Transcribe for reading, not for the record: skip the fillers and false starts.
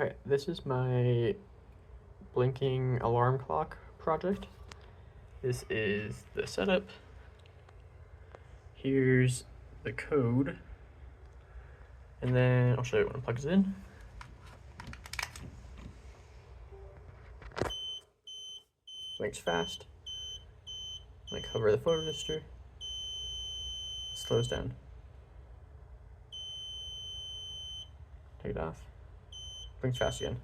Okay, this is my blinking alarm clock project. This is the setup. Here's the code. And then I'll show you when it plugs in. Blinks fast. I cover the photo resistor. Slows down. Take it off. Blinks fast again.